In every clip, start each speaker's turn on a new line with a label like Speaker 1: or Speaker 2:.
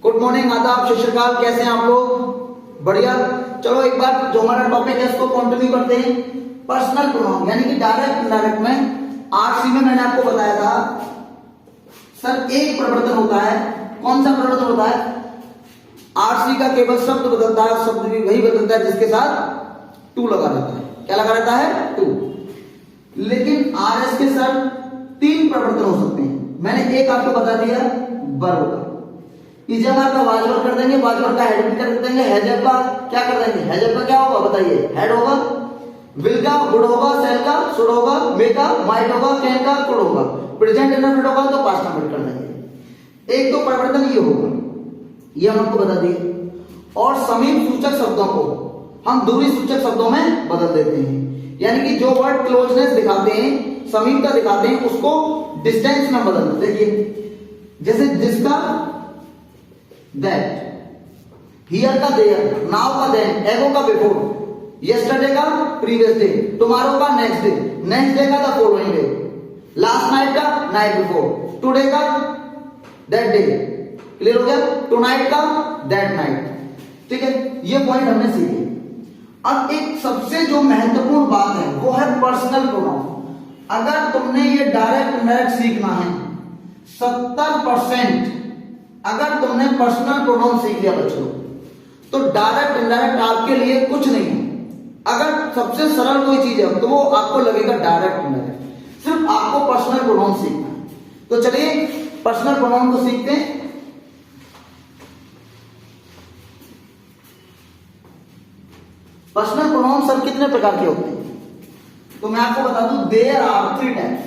Speaker 1: Good morning, आदाब, सत श्री अकाल। कैसे हैं आप लोग? बढ़िया। चलो एक बार जो हमारा टॉपिक है उसको कंटिन्यू करते हैं। पर्सनल प्रोनाउन यानी कि डायरेक्ट इनडायरेक्ट में आरसी में मैंने आपको बताया था सर एक परिवर्तन होता है। कौन सा परिवर्तन होता है? आरसी का केवल शब्द बदलता है, शब्द भी वही बदलता है जिसके साथ टू लगा रहता है। क्या लगा रहता है? टू। लेकिन आरएस के सर तीन परिवर्तन हो सकते हैं। मैंने एक आपको बता दिया वर्ब का। इजमार का वाजवर कर देंगे, वाजवर का हेड कर देंगे, हैजर का क्या कर देंगे? हैजर का क्या होगा बताइए? हेड होगा। विल का वुड होगा, सेल का शुड होगा, मे का माइट होगा, कैन का कुड होगा। प्रेजेंट इंडेफिनिट होगा तो पास्ट इंडेफिनिट कर देंगे। एक तो परिवर्तन ये होगा, ये हम आपको बता दिए। और समीप सूचक शब्दों को हम दूरी सूचक शब्दों में बदल देते हैं। यानी कि जो वर्ड क्लोजनेस दिखाते हैं, समीपता दिखाते हैं, उसको डिस्टेंस में बदल देते हैं। जैसे जिसका दैट, हियर का देयर, नाउ का देन, एगो का बिफोर, यस्टरडे का प्रीवियस डे, टुमारो का नेक्स्ट डे, नेक्स्ट डे का the following day, last night का नाइट बिफोर, टुडे का दैट डे। क्लियर हो गया? टुनाइट का दैट नाइट। ठीक है, ये पॉइंट हमने सीखे। अब एक सबसे जो महत्वपूर्ण बात है वो है पर्सनल प्रोनाउन। अगर तुमने ये डायरेक्ट इनडायरेक्ट सीखना है 70%, अगर तुमने पर्सनल प्रोनाउन सीख लिया बच्चों तो डायरेक्ट इनडायरेक्ट आपके लिए कुछ नहीं है। अगर सबसे सरल कोई चीज है तो वो आपको लगेगा डायरेक्ट इनडायरेक्ट। सिर्फ आपको पर्सनल प्रोनाउन सीखना है। तो चलिए पर्सनल प्रोनाउन को सीखते हैं। पर्सनल प्रोनाउन सर कितने प्रकार के होते हैं? तो मैं आपको बता दूं, there are 3 types.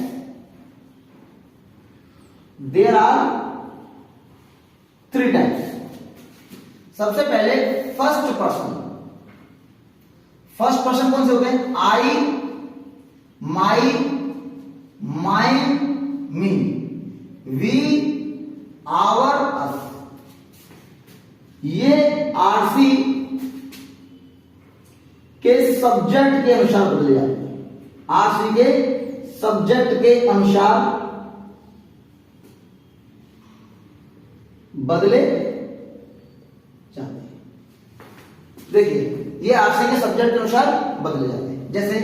Speaker 1: There are 3 types. सबसे पहले फर्स्ट पर्सन। फर्स्ट पर्सन कौन से होते हैं? आई, माई, माइन, मी, वी, आवर, अस। ये आरसी के सब्जेक्ट के अनुसार बदले जाते हैं। आरसी के सब्जेक्ट के अनुसार बदले जाते हैं। देखिए ये आरसी के सब्जेक्ट के अनुसार बदले जाते हैं। जैसे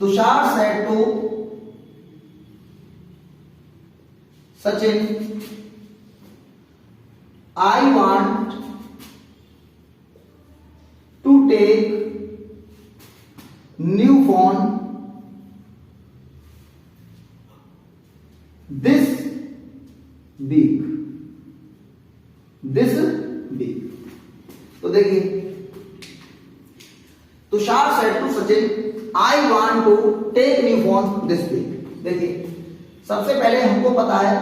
Speaker 1: Tushar said to Sachin, I want to take new phone this week. This week. तो देखिए Tushar said to Sachin, I want to take new phone this week. देखिए सबसे पहले हमको पता है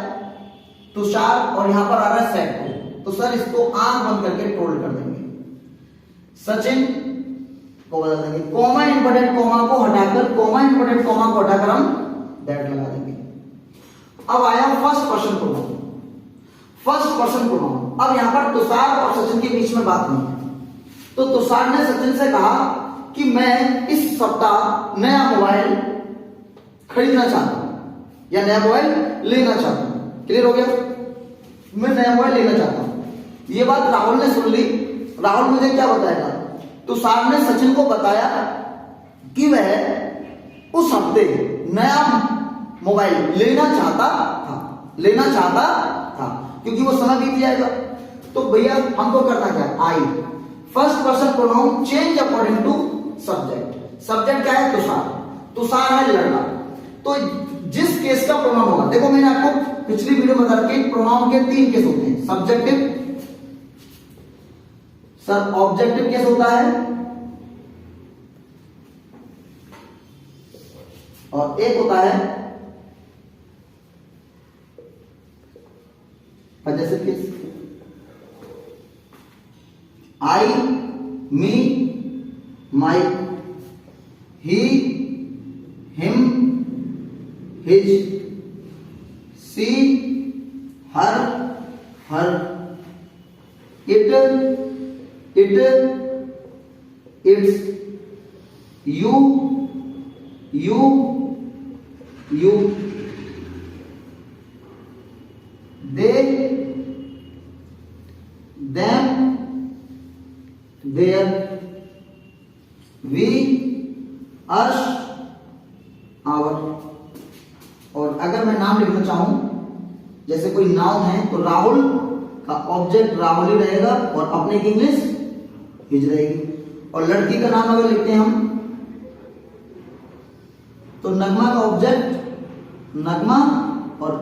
Speaker 1: तुषार और यहां पर आ रहा है सेड टू, तो सर इसको आंख बंद करके टोल्ड कर देंगे। सचिन को बदल देंगे, कॉमा इंवर्टेड कॉमा को हटाकर, कॉमा इंवर्टेड कॉमा को हटाकर हम दैट लगा देंगे। अब आया first person pronoun. First person pronoun. अब यहां पर तुषार और सचिन के बीच में बात नहीं है। तो तुषार ने सचिन से कहा कि मैं इस सप्ताह नया मोबाइल खरीदना चाहता हूं या नया मोबाइल लेना चाहता हूं। क्लियर हो गया? मैं नया मोबाइल लेना चाहता हूं। ये बात राहुल ने सुन ली। राहुल मुझे क्या बताएगा? तुषार ने सचिन को बताया कि वह उस हफ्ते नया मोबाइल लेना चाहता था क्योंकि वो समय बीत जाएगा। तो भैया हमको करना क्या? I. First person pronoun change according to subject. Subject क्या है? तुषार। तुषार है लड़का। तो जिस केस का प्रोनाउन होगा, देखो मैंने आपको पिछली वीडियो में बता रखी, प्रोनाउन के 3 केस होते हैं। सब्जेक्टिव, सर ऑब्जेक्टिव केस होता है, और एक होता है possessive case. I, me, my, he, him, his, she, her, it, its, you, अगर मैं नाम लिखना चाहूं, जैसे कोई नाउन है तो राहुल का ऑब्जेक्ट राहुल ही रहेगा और अपने की इंग्लिश हिज रहेगी। और लड़की का नाम अगर लिखते हैं हम तो नगमा का ऑब्जेक्ट नगमा। और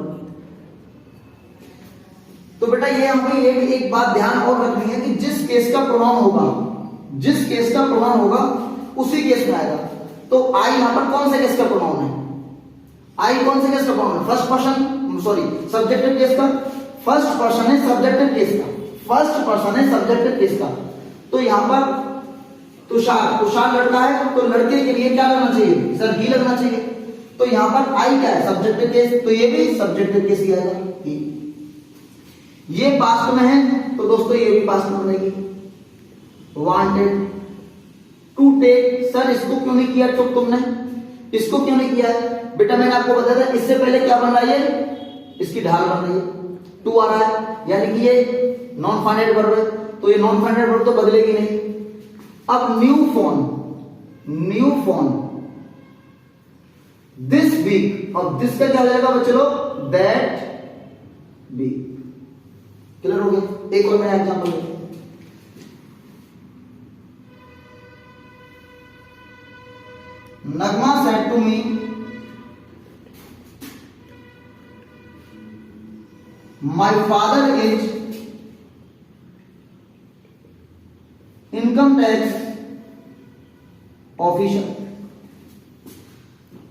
Speaker 1: तो बेटा ये हमको ये भी एक बात ध्यान और रखनी है कि जिस केस का प्रोनाउन होगा, जिस केस का प्रोनाउन होगा उसी केस में आएगा। तो आई यहां पर कौन से केस का प्रोनाउन है? आई कौन से केस का प्रोनाउन है? First person, sorry subjective case का। फर्स्ट पर्सन है सब्जेक्टिव केस का, फर्स्ट पर्सन है सब्जेक्टिव केस का। तो यहां पर तुषार, तुषार लड़का है तो लड़के के लिए क्या लगना चाहिए? सर ही लगना चाहिए। तो यहां पर आई क्या है? सब्जेक्टिव केस, तो ये भी सब्जेक्टिव केस ही आएगा। ये पास्ट में है तो दोस्तों ये भी पास्ट में बनेगी। वांटेड, टू टेक, सर इसको क्यों नहीं किया तो तुमने, इसको क्यों नहीं किया है? बेटा मैंने आपको बताया था इससे पहले क्या बन रहा है, इसकी ढाल बन रही है, टू आ रहा है, यानी कि ये नॉन फाइनाइट वर्ब है, तो ये नॉन फाइनाइट वर्ब तो बदलेगी नहीं। अब new phone, new phone this week, अब दिस का क्या हो जाएगा बच्चे लोग? That week. क्लियर हो गया? एक और मेरा एग्जांपल है, Nagma said to me my father is income tax officer.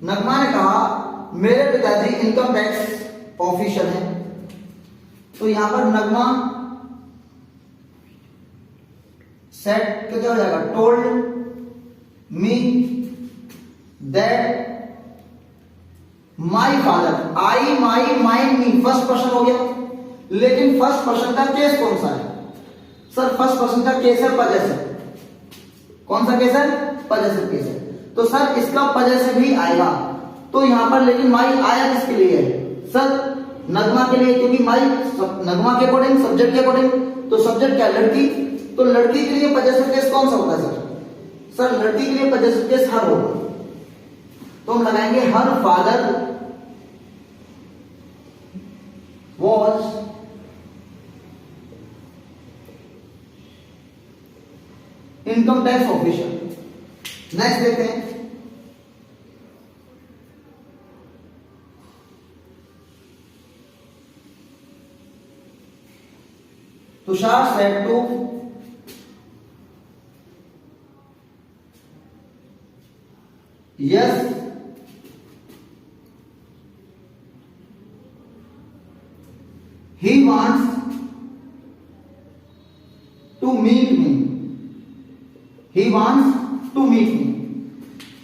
Speaker 1: Nagma ने कहा मेरे पिताजी इनकम टैक्स ऑफिसर हैं। तो यहां पर नगमा सेड क्या हो जाएगा? Told me that my father, I my mine me, first person हो गया। लेकिन फर्स्ट पर्सन का केस कौन सा है? सर फर्स्ट पर्सन का केस है पजेसिव। कौन सा केस है? पजेसिव केस है। तो सर इसका पजेसिव भी आएगा। तो यहां पर लेकिन माई आया किसके लिए है? सर नगमा के लिए, क्योंकि माई नगमा के अकॉर्डिंग, सब्जेक्ट के अकॉर्डिंग, तो सब्जेक्ट क्या? लड़की। तो लड़की के लिए पजेसिव केस कौन सा होता है सर? सर लड़की के लिए पजेसिव केस हर होगा। तो हम लगाएंगे her father was income tax officer. Next देखते हैं, Tushar said to yes he wants to meet me, he wants to meet me।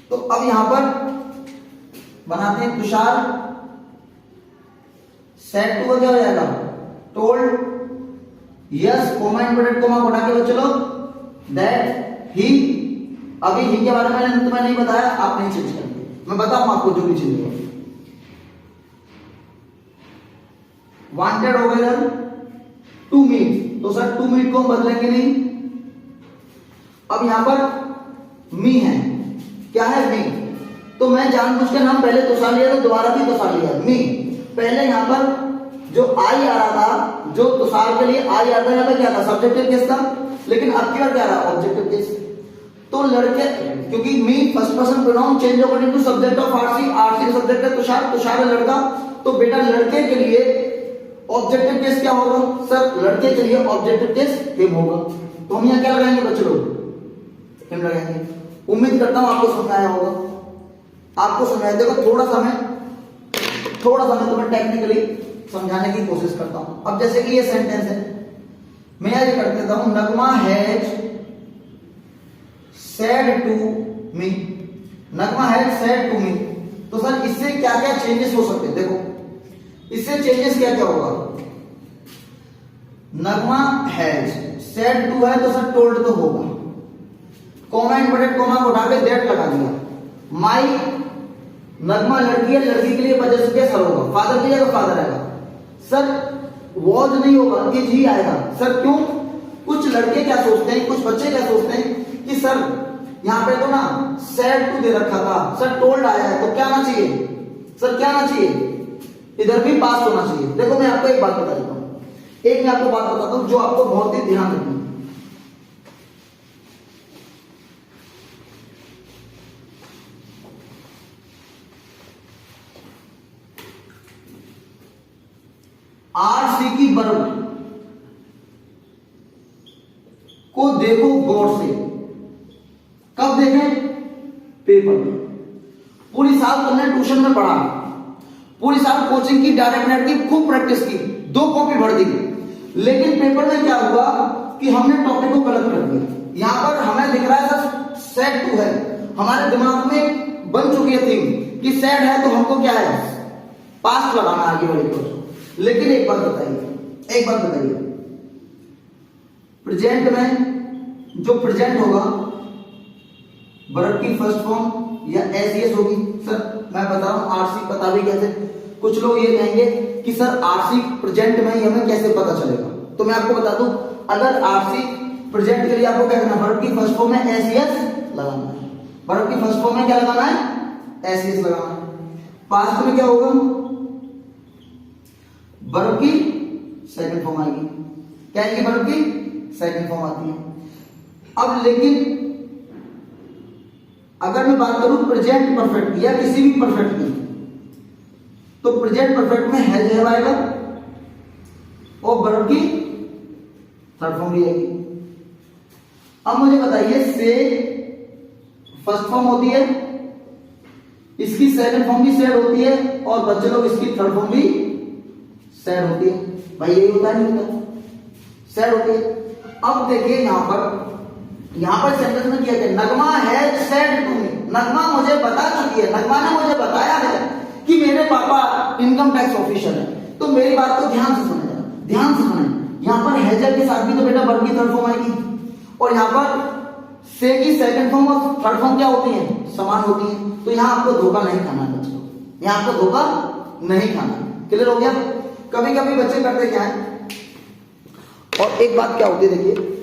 Speaker 1: तो अब यहां पर बनाते हैं तुषार सेड टू क्या हो जाएगा? Told yes, coma inverted coma को हटा के चलो दैट ही। अभी ही के बारे में तुम्हें नहीं बताया, आप नहीं चेंज करेंगे, मैं बताऊं आपको जो भी चेंज होगा। वांटेड हो गया टू मीट, तो सर टू मीट को हम बदलेंगे नहीं। अब यहां पर मी है, क्या है? मी। तो मैं जानबूझ के नाम पहले तुषार लिया था, दोबारा भी तुषार लिया मी। पहले यहां पर जो आई आ रहा था, जो तुषार के लिए आई आ रहा था, यहां पर क्या था? सब्जेक्टिव केस था। लेकिन अब की बार क्या रहा? Objective case. तो लड़के, क्योंकि me first person pronoun change according to subject of RC, RC subject है तुषार, तुषार है लड़का। तो बेटा लड़के के लिए ऑब्जेक्टिव केस क्या होगा? सर लड़के के लिए ऑब्जेक्टिव केस हिम होगा। तो हम यहां क्या लगाएंगे बच्चे लोग? हिम लगाएंगे। उम्मीद करता हूं आपको समझ आया होगा, आपको समझाया। देखो थोड़ा सा मैं तुम्हें टेक्निकली समझाने की कोशिश करता हूं। अब जैसे कि ये सेंटेंस है, मैं ये कर देता हूं, Nagma has said to me, Nagma has said to me. तो सर इससे क्या क्या चेंजेस हो सकते हैं? देखो इससे चेंजेस क्या क्या होगा? नगमा हैज सेड टू है तो सर टोल्ड तो होगा, कॉमा इन्वर्टेड कॉमा को उठा के दैट लगा दिया। माई, नगमा लड़की है, लड़की के लिए पजेसिव केस हर होगा, फादर के लिए तो फादर आएगा। सर वॉज नहीं होगा, इज ही आएगा। सर क्यों? कुछ लड़के क्या सोचते हैं, कुछ बच्चे क्या सोचते हैं कि सर यहां पे तो ना सेड टू दे रखा था, सर टोल्ड आया है, तो क्या आना चाहिए? सर क्या आना चाहिए? इधर भी पास होना चाहिए। देखो मैं आपको एक बात बता देता हूं, एक मैं आपको बात बताता हूं जो आपको बहुत ही ध्यान रखनी है। आरसी की वर्ग को देखो गौर से। कब देखें? पेपर में। पूरी साल तुमने ट्यूशन में पढ़ा, पूरी साल कोचिंग की, डायरेक्ट नेट की खूब प्रैक्टिस की, 2 कॉपी भर दी, लेकिन पेपर में क्या हुआ कि हमने टॉपिक को गलत कर दिया। यहां पर हमें दिख रहा है सर सेट 2 है, हमारे दिमाग में बन चुकी है थीम कि सेट है तो हमको क्या है पास्ट लगाना आगे वाले को। लेकिन एक बात बताइए, प्रेजेंट में जो प्रेजेंट होगा वर्ब की फर्स्ट फॉर्म या एसईएस होगी। सर मैं बता रहा हूं आरसी पता भी कैसे, कुछ लोग ये कहेंगे कि सर आरसी प्रेजेंट में हमें कैसे पता चलेगा। तो मैं आपको बता दूं, अगर आरसी प्रेजेंट के लिए आपको क्या करना है, वर्ब की फर्स्ट फॉर्म में एसईएस लगाना है। वर्ब की फर्स्ट फॉर्म में क्या लगाना है? एसईएस लगाना है। पास्ट में क्या होगा? वर्ब की सेकंड फॉर्म आएगी। क्या आएगी? वर्ब की सेकंड फॉर्म आती है। अब लेकिन अगर मैं बात करूं प्रेजेंट परफेक्ट या किसी भी परफेक्ट की, तो प्रेजेंट परफेक्ट में हैव आएगा और वर्ब की थर्ड फॉर्म भी आएगी। अब मुझे बताइए, से फर्स्ट फॉर्म होती है, इसकी सेकंड फॉर्म भी सेड होती है, और बच्चे लोग इसकी थर्ड फॉर्म भी सेड होती है। भाई यही होता है, नहीं होता? सेड होती है। अब देखिए यहां पर सेंटेंस में किया गया, नगमा है सेड टू मी। नगमा मुझे बता चुकी है, नगमा ने मुझे बताया है कि मेरे पापा इनकम टैक्स ऑफिसर है। तो मेरी बात को ध्यान से सुने, ध्यान से सुने। यहां पर हैजर के साथ भी तो बेटा वर्ब की थर्ड फॉर्म आएगी, और यहां पर से की सेकंड फॉर्म और थर्ड फॉर्म क्या होती है? समान होती है। तो यहां आपको धोखा नहीं खाना है बच्चों, यहां आपको धोखा नहीं खाना। क्लियर हो गया? कभी कभी बच्चे करते क्या है, और एक बात क्या होती है देखिए,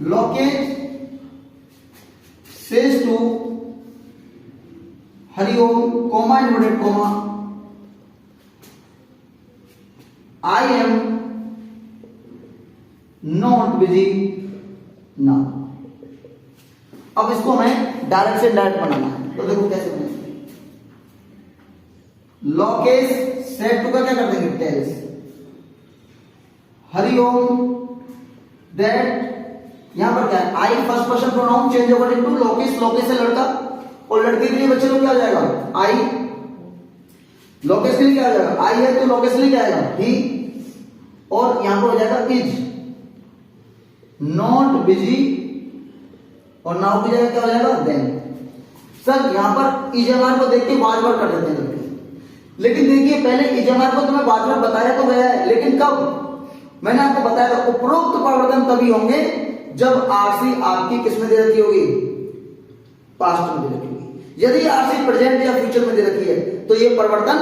Speaker 1: Lokesh says to Hariom comma inverted comma I am not busy now. अब इसको हमें डायरेक्ट से डायरेक्ट बनाना है, तो देखो कैसे बनेगा। लोकेश सेड टू का क्या कर देंगे? टेल्स हरिओम दैट, यहां पर क्या है? I first person pronoun change over into Lokesh. Lokesh है लड़का, और लड़के के लिए बच्चे लोग क्या हो जाएगा? आई। लोकेश के लिए क्या हो जाएगा? आई है तो लोकेश के लिए क्या आएगा? ही। और यहां पर हो जाएगा इज नॉट बिजी, और नाउ की जगह क्या हो जाएगा? देन। सर यहां पर इजमार को देख के बार बार कर देते हैं लड़के, लेकिन देखिए पहले इजमार को तुम्हें बार बार बताया तो गया है, लेकिन कब? मैंने आपको बताया था उपरोक्त परिवर्तन तभी होंगे जब आरसी आपकी किस में दे रखी होगी? पास्ट में दे रखी होगी। यदि आरसी प्रेजेंट या फ्यूचर में दे रखी है तो ये परिवर्तन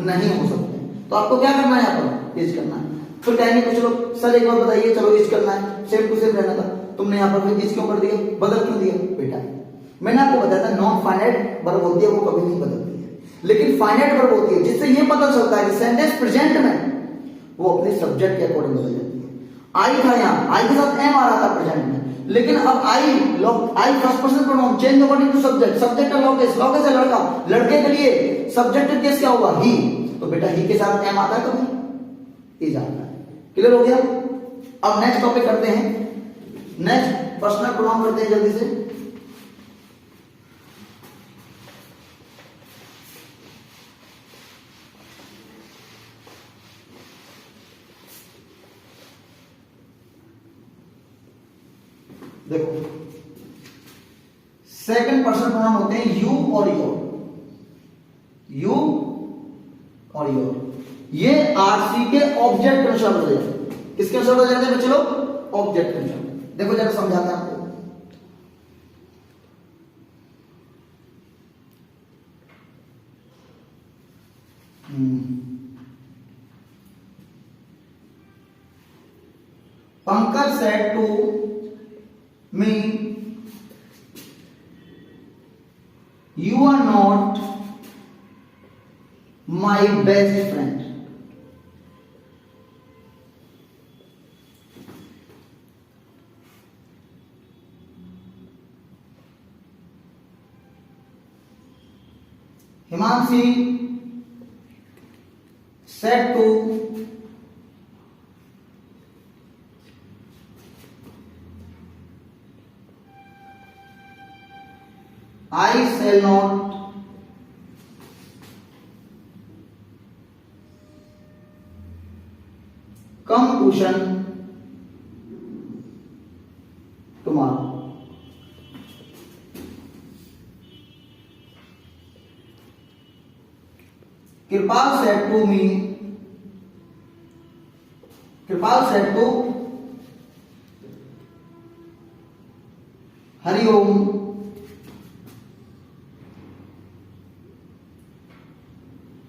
Speaker 1: नहीं हो सकते। तो आपको क्या करना है? यहाँ पर इज करना है। फिर कहेंगे कुछ लोग, सर एक बार बताइए, चलो इज करना है, सेम टू सेम रहना था, तुमने यहाँ पर इज क्यों कर दिया, बदल क्यों दिया? बेटा मैंने आपको बताया था नॉन फाइनाइट वर्ब होती है वो कभी नहीं बदलती है, लेकिन फाइनाइट वर्ब होती है जिससे ये पता चलता है कि सेंटेंस प्रेजेंट में वो अपने सब्जेक्ट के अकॉर्डिंग बदल जाती है। आई था यहाँ, आई के साथ एम आ रहा था प्रेजेंट में, लेकिन अब I first person pronoun change according to subject. Subject है लोकेश, लोकेश है लड़का, लड़के के लिए सब्जेक्ट केस क्या होगा? ही। तो बेटा ही के साथ एम आता है कभी? इज आता है। क्लियर हो गया? अब नेक्स्ट टॉपिक करते हैं, नेक्स्ट पर्सनल प्रोनाउन करते हैं जल्दी से। देखो सेकंड पर्सन प्रोनाउन होते हैं यू और योर। यू और योर ये आरसी के ऑब्जेक्ट के अनुसार बदल जाते हैं। किसके अनुसार बदल जाते हैं बच्चे लोग? ऑब्जेक्ट के अनुसार। देखो जरा समझाते हैं आपको। Pankaj said to me you are not my best friend. Himanshi said to I shall not come tuition tomorrow। Kirpal said to me, Kirpal said to Hari Om,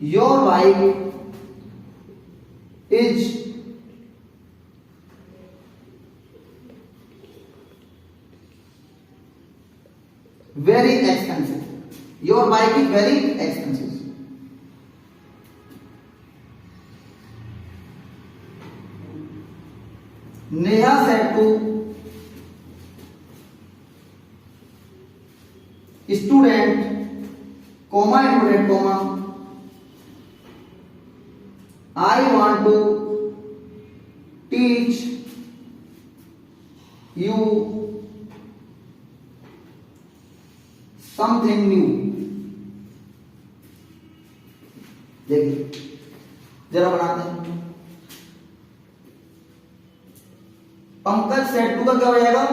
Speaker 1: your bike is very expensive। Your bike is very expensive। Neha said to student, comma inverted comma, I want to teach you something new। देखिए जरा बनाते हैं। Pankaj set to का क्या हो जाएगा?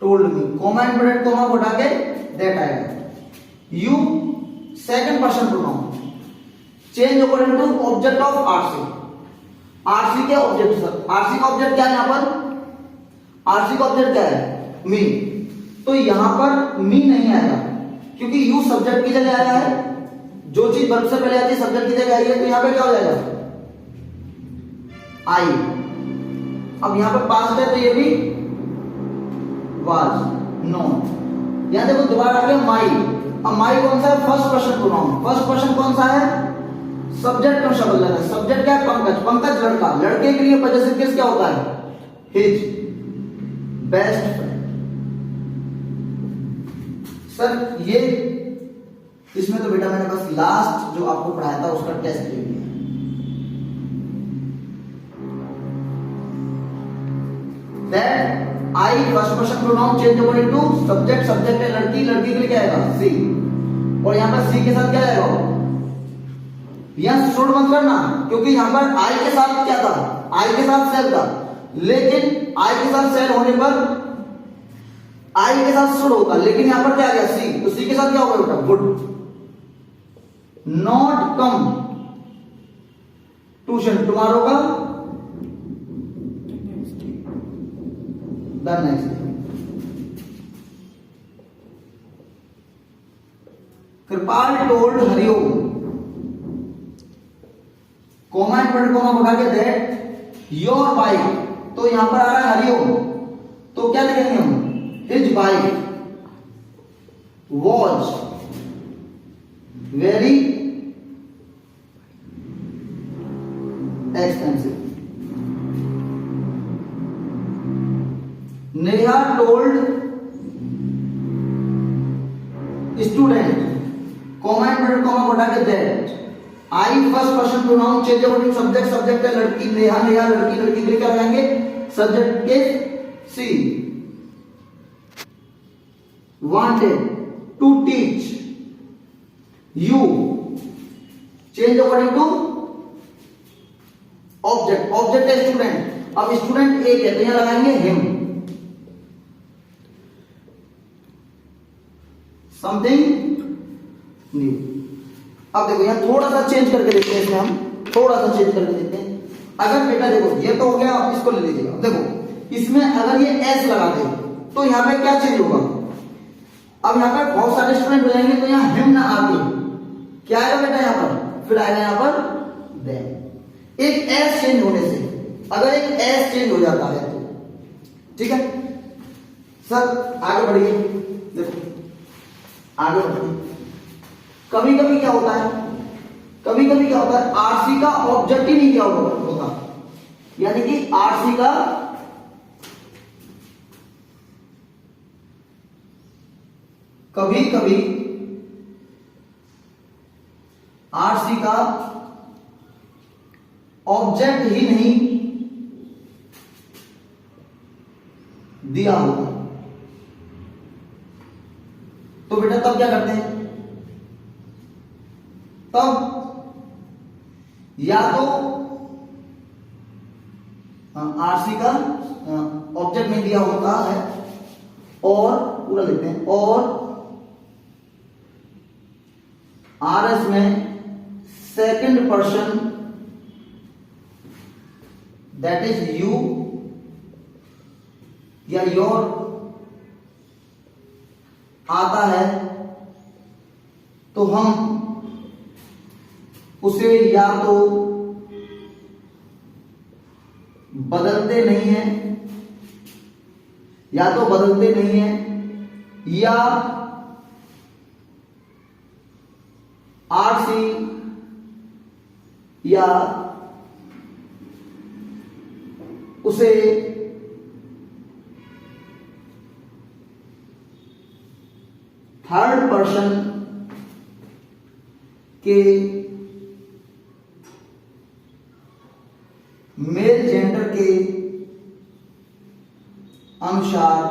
Speaker 1: Told me, comma inverted comma को हटा के दैट आएगा। You second person pronoun, change according to object of RC. RC के ऑब्जेक्ट, सर आरसी का ऑब्जेक्ट क्या है यहां पर? आरसी का ऑब्जेक्ट क्या है? मी। तो यहां पर मी नहीं आएगा क्योंकि यू सब्जेक्ट की जगह आया है। जो चीज वर्ब से पहले आती है सब्जेक्ट की जगह आई है, तो यहां पे क्या हो जाएगा? आई। अब यहां पर पास्ट है तो ये भी वाज, नॉट। यहां देखो दोबारा आ गया माई। अब माई कौन सा है? First person pronoun. First person कौन सा है? सब्जेक्ट का शब्द लेना है। सब्जेक्ट क्या है? पंकज। पंकज लड़का, लड़के के लिए पॉजिटिव केस क्या होता है? His best friend. सर ये इसमें तो बेटा मैंने बस लास्ट जो आपको पढ़ाया था उसका टेस्ट ले लिया। That I first person pronoun change according to subject, subject है लड़की, लड़की के लिए क्या आएगा? सी। और यहाँ पर सी के साथ क्या आएगा? यहाँ शुड मत करना क्योंकि यहाँ पर आई के साथ क्या था? आई के साथ सेल था, लेकिन आई के साथ सेल होने पर आई के साथ शुड होता, लेकिन यहाँ पर क्या आ गया? सी। तो सी के साथ क्या होगा बेटा? Would not come tuition tomorrow का the next day। Kripal told Hariom, comma inverted comma उठा के दैट योर बाइक। तो यहां पर आ रहा है हरिओम, तो क्या लिखेंगे हम? His bike was very expensive. Neha told student, comma inverted comma हटा के that I first person pronoun change according subject, subject है लड़की, नेहा नेहा लड़की, लड़की के लिए क्या लगाएंगे? सब्जेक्ट के सी। wanted to teach you change according to object, object है स्टूडेंट। अब स्टूडेंट एक है तो यहां लगाएंगे him। Something new. अब देखो यहां थोड़ा सा चेंज करके देखते हैं, इसमें हम थोड़ा सा चेंज करके देखते हैं। अगर बेटा देखो ये तो हो गया, आप इसको ले लीजिएगा। देखो इसमें अगर ये एस लगा दे तो यहां पे क्या चेंज होगा? अब यहां पर बहुत सारे स्टूडेंट हो जाएंगे तो यहां हिम ना आके क्या आएगा बेटा? यहां पर फिर आएगा यहां पर देन। एक एस चेंज होने से, अगर एक एस चेंज हो जाता है तो ठीक है। सर आगे बढ़िए। देखो आगे बढ़ते हैं। कभी कभी क्या होता है, कभी कभी क्या होता है, आरसी का ऑब्जेक्ट ही नहीं क्या होता, यानी कि आरसी का कभी कभी आरसी का ऑब्जेक्ट ही नहीं दिया होगा, तो बेटा तब क्या करते हैं, तब या तो आरसी का ऑब्जेक्ट नहीं दिया होता है, और पूरा लिखते हैं, और आरएस में second person that is you या योर आता है, तो हम उसे या तो बदलते नहीं हैं, या तो बदलते नहीं हैं, या आरसी या उसे थर्ड पर्सन के मेल जेंडर के अनुसार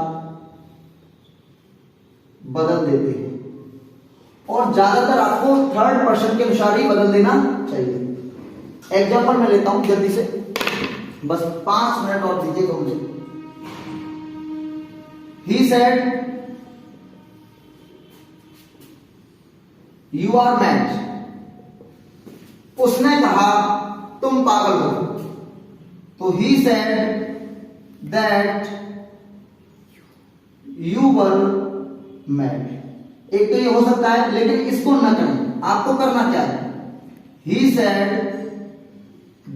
Speaker 1: बदल देते हैं, और ज्यादातर आपको थर्ड पर्सन के अनुसार ही बदल देना चाहिए। एग्जांपल मैं लेता हूं जल्दी से, बस 5 मिनट और दीजिएगा मुझे। He said you are mad, उसने कहा तुम पागल हो, तो he said that you were mad. एक तो ये हो सकता है, लेकिन इसको न करें, आपको करना क्या है, ही सेड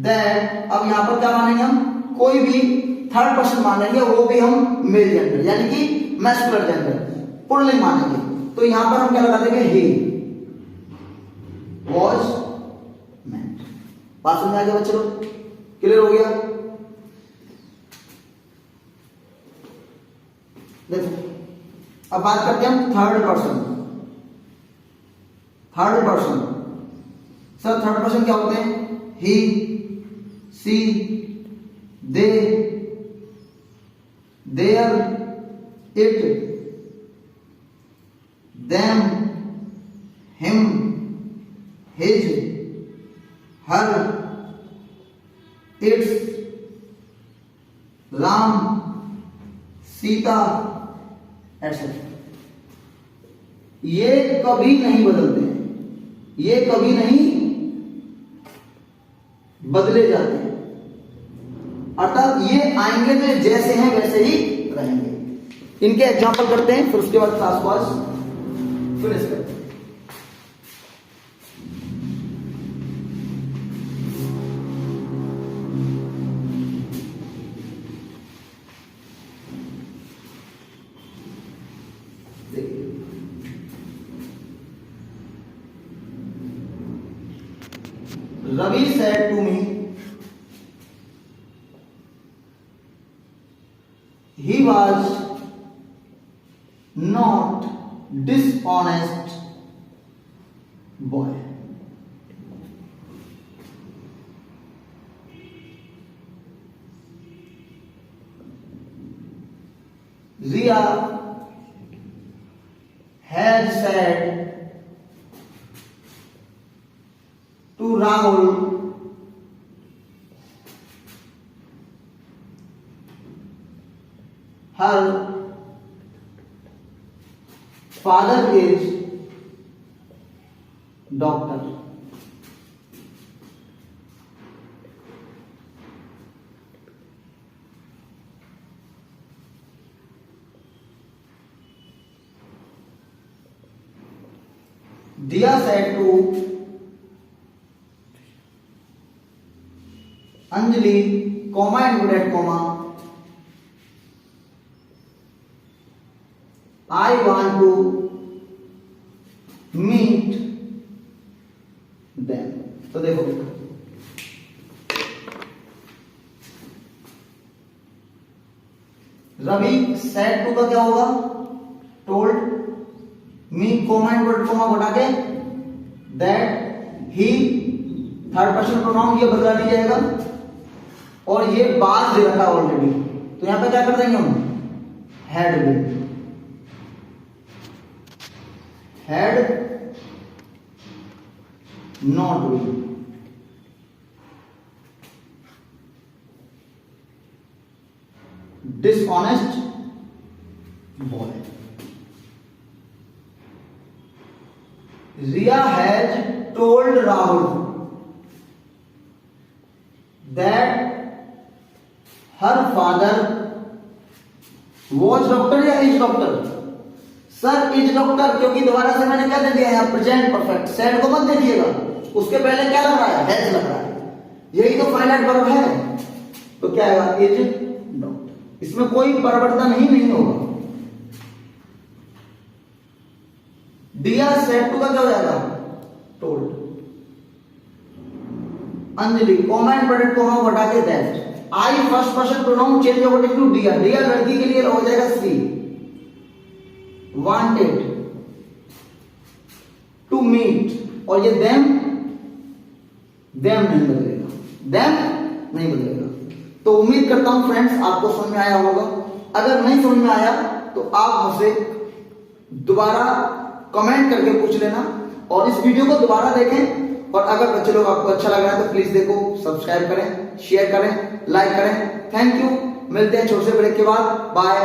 Speaker 1: दैट, अब यहां पर क्या मानेंगे हम, कोई भी थर्ड पर्सन मानेंगे, वो भी हम मेल जेंडर यानी कि मैस्कुलर जेंडर पुल्लिंग मानेंगे, तो यहां पर हम क्या लगा देंगे, ही वॉज मैड। बात समझ आ गया बच्चों, क्लियर हो गया। देखो अब बात करते हैं हम third person. Third person sir, third person क्या होते हैं, he, she, they, there, it, them, him, his, her, its, Ram, Sita, etcetera. ये कभी नहीं बदलते हैं, ये कभी नहीं बदले जाते हैं, अर्थात ये आएंगे तो जैसे हैं वैसे ही रहेंगे। इनके एग्जाम्पल करते हैं, फिर उसके बाद क्लास वाज फिनिश करते हैं। Ravi said to me, he was not dishonest boy. Ria had said to Rahul, her father is doctor. Dia said to Anjali, comma inverted comma, I want to meet them. तो देखो बेटा, Ravi said to का क्या होगा, told me comma inverted comma हटा के that he, third person pronoun ये बदला दिया जाएगा, और ये बात दे रखा ऑलरेडी, तो यहां पे क्या कर देंगे हम, had been, had not been. Dishonest boy. Riya has told Rahul that her father was doctor या is doctor, sir is doctor, क्योंकि दोबारा से मैंने क्या दे दिया है, प्रेजेंट परफेक्ट, सेड को मत दे दिएगा, उसके पहले क्या लग रहा है, हैज लग रहा है, यही तो फाइनाइट वर्ब है, तो क्या आएगा, इज डॉक्टर, इसमें कोई परिवर्तन ही नहीं होगा। डिया सेड टू का क्या हो जाएगा, told. Anjali comma inverted comma हटा के that, I first person pronoun change over to Dia, Dia लड़की के लिए हो जाएगा सी, वांटेड टू मीट, और ये देम नहीं बदलेगा, देम नहीं बदलेगा। तो उम्मीद करता हूं फ्रेंड्स आपको समझ में आया होगा, अगर नहीं समझ में आया तो आप मुझसे दोबारा कमेंट करके पूछ लेना, और इस वीडियो को दोबारा देखें, और अगर बच्चे लोग आपको अच्छा लग रहा है तो प्लीज देखो, सब्सक्राइब करें, शेयर करें, लाइक करें। थैंक यू, मिलते हैं छोटे से ब्रेक के बाद, बाय।